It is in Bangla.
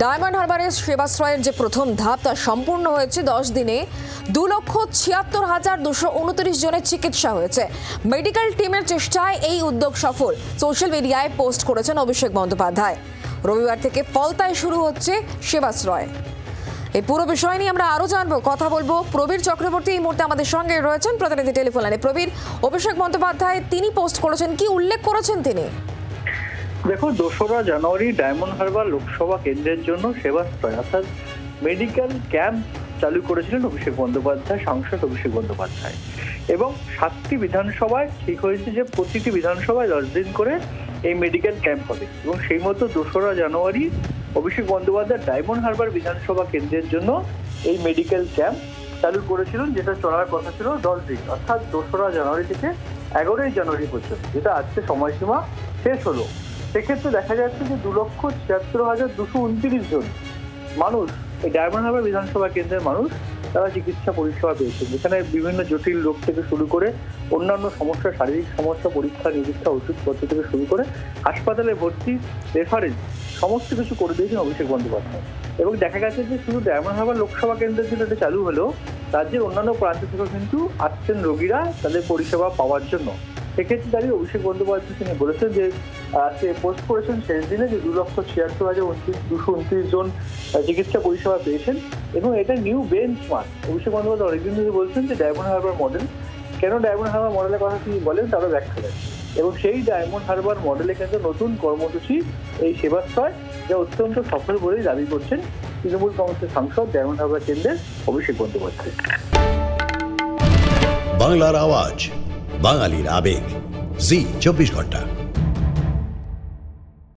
ডায়মন্ড হারবারের সেবাশ্রয়ের যে প্রথম ধাপ তা সম্পূর্ণ হয়েছে 10 দিনে 2,76,229 জনের চিকিৎসা হয়েছে। মেডিকেল টিমের চেষ্টায় এই উদ্যোগ সফল। সোশ্যাল মিডিয়ায় পোস্ট করেছেন অভিষেক বন্দ্যোপাধ্যায়। রবিবার থেকে ফলতায় শুরু হচ্ছে সেবাশ্রয়। এই পুরো বিষয় নিয়ে আমরা আরো জানবো, কথা বলবো। প্রবীর চক্রবর্তী এই মুহূর্তে আমাদের সঙ্গে রয়েছেন প্রতিনিধি টেলিফোন লাইনে। প্রবীর, অভিষেক বন্দ্যোপাধ্যায় তিনি পোস্ট করেছেন, কি উল্লেখ করেছেন তিনি? দেখো, 2রা জানুয়ারি ডায়মন্ড হারবার লোকসভা কেন্দ্রের জন্য সেবাশ্রয় অর্থাৎ মেডিকেল ক্যাম্প চালু করেছিলেন অভিষেক বন্দ্যোপাধ্যায়, সাংসদ অভিষেক বন্দ্যোপাধ্যায়। এবং 7টি বিধানসভায় ঠিক হয়েছে যে প্রতিটি বিধানসভায় 10 দিন করে এই মেডিকেল ক্যাম্প হবে। এবং সেই মতো 2রা জানুয়ারি অভিষেক বন্দ্যোপাধ্যায় ডায়মন্ড হারবার বিধানসভা কেন্দ্রের জন্য এই মেডিকেল ক্যাম্প চালু করেছিলেন, যেটা চলার কথা ছিল 10 দিন, অর্থাৎ 2রা জানুয়ারি থেকে 11ই জানুয়ারি পর্যন্ত, যেটা আজকে সময়সীমা শেষ হলো। সেক্ষেত্রে দেখা যাচ্ছে যে 2,76,229 জন মানুষ এই ডায়মন্ড হারবার বিধানসভা কেন্দ্রের মানুষ তারা চিকিৎসা পরিষেবা পেয়েছেন, যেখানে বিভিন্ন জটিল রোগ থেকে শুরু করে অন্যান্য সমস্যা, শারীরিক সমস্যা, পরীক্ষা নিরীক্ষা, ওষুধপত্র থেকে শুরু করে হাসপাতালে ভর্তি, রেফারেন্স সমস্ত কিছু করে দিয়েছেন অভিষেক বন্দ্যোপাধ্যায়। এবং দেখা গেছে যে শুধু ডায়মন্ড হারবার লোকসভা কেন্দ্রের জন্য এটা চালু হলেও রাজ্যের অন্যান্য প্রান্ত থেকেও কিন্তু আসছেন রোগীরা তাদের পরিষেবা পাওয়ার জন্য। সেক্ষেত্রে দাঁড়িয়ে অভিষেক বন্দ্যোপাধ্যায় তিনি বলেছেন যে সে পোস্ট করেছেন শেষ দিনে যে 2,76,229 জন চিকিৎসা পরিষেবা পেয়েছেন। এবং এটা নিউ বেঞ্চমার্ক। অভিষেক বন্দ্যোপাধ্যায় অনেকদিন ধরে বলছেন যে ডায়মন্ড হারবার মডেল, কেন ডায়মন্ড হারবার মডেলের কথা তিনি বলেন তারও ব্যাখ্যা দেন। এবং সেই ডায়মন্ড হারবার মডেলে কিন্তু নতুন কর্মসূচি এই সেবাশ্রয়, যা অত্যন্ত সফল বলেই দাবি করছেন তৃণমূল কংগ্রেসের সাংসদ ডায়মন্ড হারবার কেন্দ্রের অভিষেক বন্দ্যোপাধ্যায়। বাংলার আওয়াজ, বাঙালির আবেগ, জি 24 ঘন্টা।